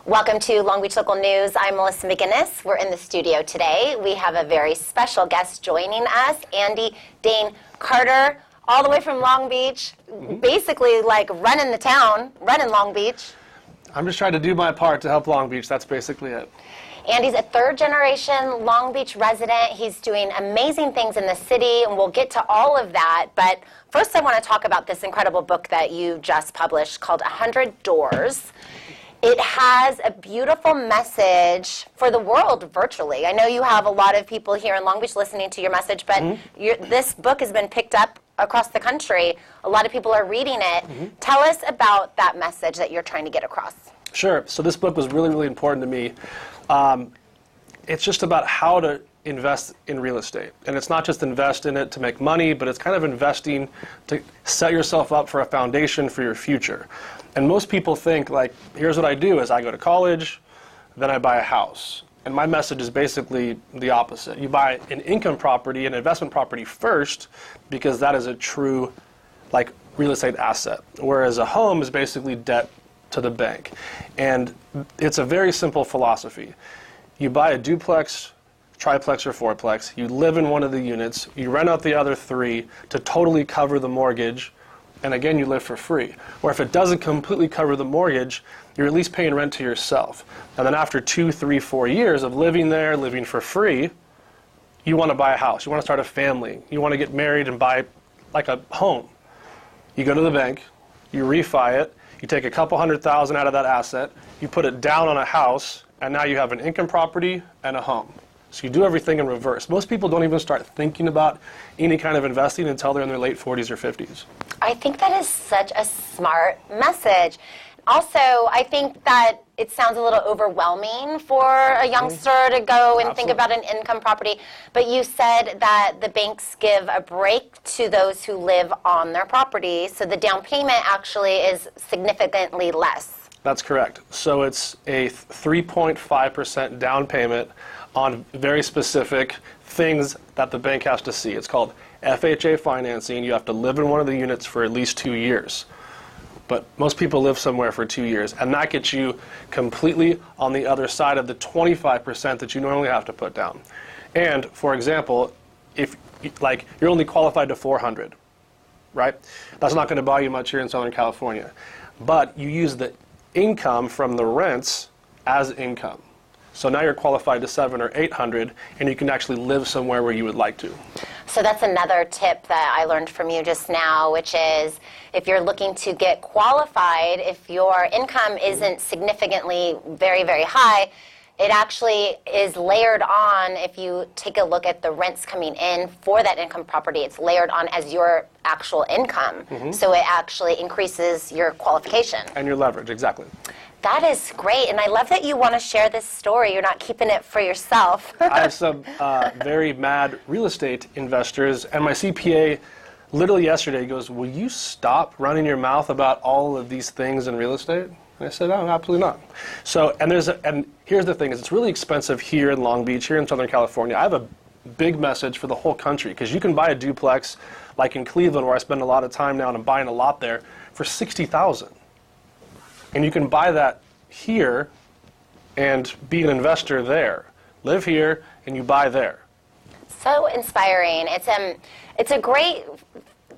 Welcome to Long Beach Local News. I'm Melissa McGinnis. We're in the studio today. We have a very special guest joining us, Dane Carter, all the way from Long Beach, basically like running the town, running Long Beach. I'm just trying to do my part to help Long Beach. That's basically it. Andy's a third-generation Long Beach resident. He's doing amazing things in the city, and we'll get to all of that. But first, I want to talk about this incredible book that you just published called 100 Doors. It has a beautiful message for the world virtually. I know you have a lot of people here in Long Beach listening to your message, but this book has been picked up across the country. A lot of people are reading it. Tell us about that message that you're trying to get across. Sure. So this book was really, really important to me. It's just about how to invest in real estate. And it's not just invest in it to make money, but it's kind of investing to set yourself up for a foundation for your future. And most people think, like, here's what I do is I go to college, then I buy a house. And my message is basically the opposite. You buy an income property, an investment property first, because that is a true, like, real estate asset. Whereas a home is basically debt to the bank. And it's a very simple philosophy. You buy a duplex, triplex, or fourplex, you live in one of the units, you rent out the other three to totally cover the mortgage, and again, you live for free. Or if it doesn't completely cover the mortgage, you're at least paying rent to yourself. And then after 2, 3, 4 years of living there, living for free, you want to buy a house, you want to start a family, you want to get married and buy like a home. You go to the bank, you refi it, you take a couple $100,000 out of that asset, you put it down on a house, and now you have an income property and a home. So you do everything in reverse. Most people don't even start thinking about any kind of investing until they're in their late 40s or 50s. I think that is such a smart message. Also, I think that it sounds a little overwhelming for a youngster to go and think about an income property. But you said that the banks give a break to those who live on their property, so the down payment actually is significantly less. That's correct. So it's a 3.5% down payment on very specific things that the bank has to see. It's called FHA Financing. You have to live in one of the units for at least 2 years. But most people live somewhere for 2 years, and that gets you completely on the other side of the 25% that you normally have to put down. And for example, if like you're only qualified to 400, right? That's not going to buy you much here in Southern California. But you use the income from the rents as income. So now you're qualified to 700 or 800, and you can actually live somewhere where you would like to. So that's another tip that I learned from you just now, which is if you're looking to get qualified, if your income isn't significantly very, very high, it actually is layered on. If you take a look at the rents coming in for that income property, it's layered on as your actual income. So it actually increases your qualification. And your leverage, exactly. That is great, and I love that you want to share this story. You're not keeping it for yourself. I have some very mad real estate investors, and my CPA literally yesterday goes, "Will you stop running your mouth about all of these things in real estate?" And I said, "No, absolutely not." So, and here's the thing: is it's really expensive here in Long Beach, here in Southern California. I have a big message for the whole country, because you can buy a duplex, like in Cleveland, where I spend a lot of time now, and I'm buying a lot there, for $60,000. And you can buy that here and be an investor there. Live here and you buy there. So inspiring. It's a great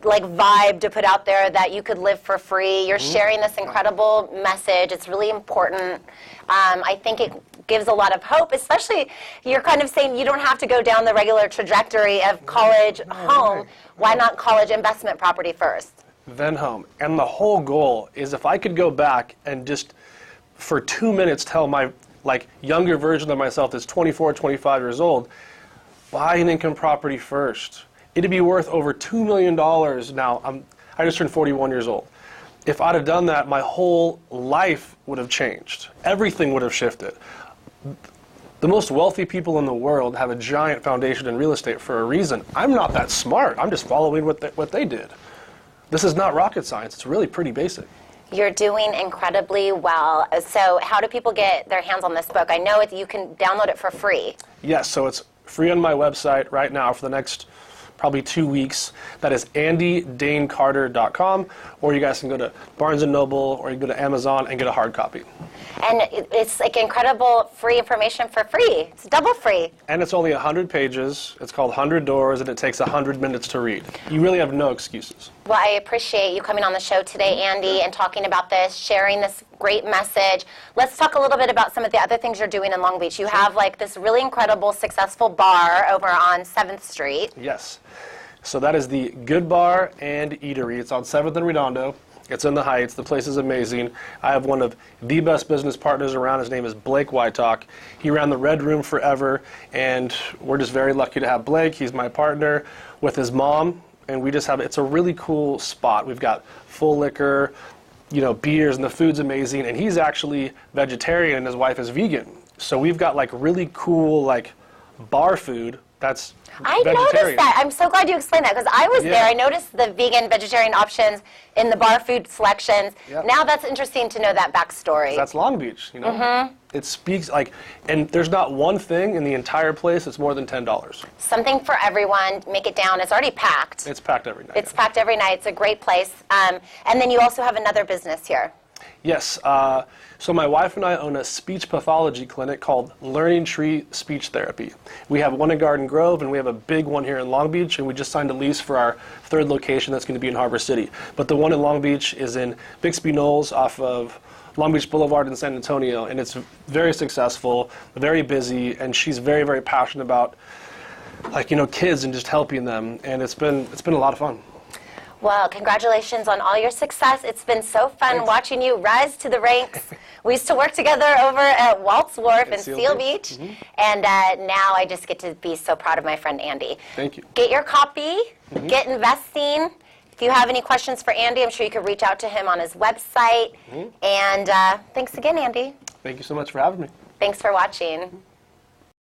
like vibe to put out there that you could live for free. You're sharing this incredible message. It's really important. I think it gives a lot of hope, especially you're kind of saying you don't have to go down the regular trajectory of college, home. Why not college investment property first? Then home. And the whole goal is if I could go back and just for 2 minutes tell my like younger version of myself that's 24, 25 years old, buy an income property first. It'd be worth over $2 million now. I just turned 41 years old. If I'd have done that, my whole life would have changed. Everything would have shifted. The most wealthy people in the world have a giant foundation in real estate for a reason. I'm not that smart. I'm just following what they did. This is not rocket science. It's really pretty basic. You're doing incredibly well. So how do people get their hands on this book? I know you can download it for free. Yes, so it's free on my website right now for the next probably 2 weeks. That is AndyDaneCarter.com, or you guys can go to Barnes & Noble, or you can go to Amazon and get a hard copy. And it's like incredible free information for free. It's double free. And it's only 100 pages. It's called 100 Doors, and it takes 100 minutes to read. You really have no excuses. Well, I appreciate you coming on the show today, Andy, and talking about this, sharing this great message. Let's talk a little bit about some of the other things you're doing in Long Beach. You have like this really incredible, successful bar over on 7th Street. Yes. So that is the Good Bar and Eatery. It's on 7th and Redondo. It's in the Heights. The place is amazing. I have one of the best business partners around. His name is Blake Wytalk. He ran the Red Room forever, and we're just very lucky to have Blake. He's my partner with his mom, and we just have, it's a really cool spot. We've got full liquor, you know, beers, and the food's amazing, and he's actually vegetarian, and his wife is vegan. So we've got like really cool like bar food that's I noticed that. I'm so glad you explained that, because I was there. I noticed the vegan, vegetarian options in the bar food selections. Yep. Now that's interesting to know that backstory. That's Long Beach, you know. It speaks like, and there's not one thing in the entire place that's more than $10. Something for everyone. Make it down. It's already packed. It's packed every night. It's packed every night. It's a great place. And then you also have another business here. Yes. So my wife and I own a speech pathology clinic called Learning Tree Speech Therapy. We have one in Garden Grove, and we have a big one here in Long Beach, and we just signed a lease for our 3rd location that's going to be in Harbor City. But the one in Long Beach is in Bixby Knolls off of Long Beach Boulevard in San Antonio, and it's very successful, very busy, and she's very, very passionate about, like, you know, kids and just helping them, and it's been a lot of fun. Well, congratulations on all your success. It's been so fun watching you rise to the ranks. We used to work together over at Waltz Wharf in Seal Beach, and now I just get to be so proud of my friend Andy. Thank you. Get your copy, get investing. If you have any questions for Andy, I'm sure you could reach out to him on his website. And thanks again, Andy. Thank you so much for having me. Thanks for watching.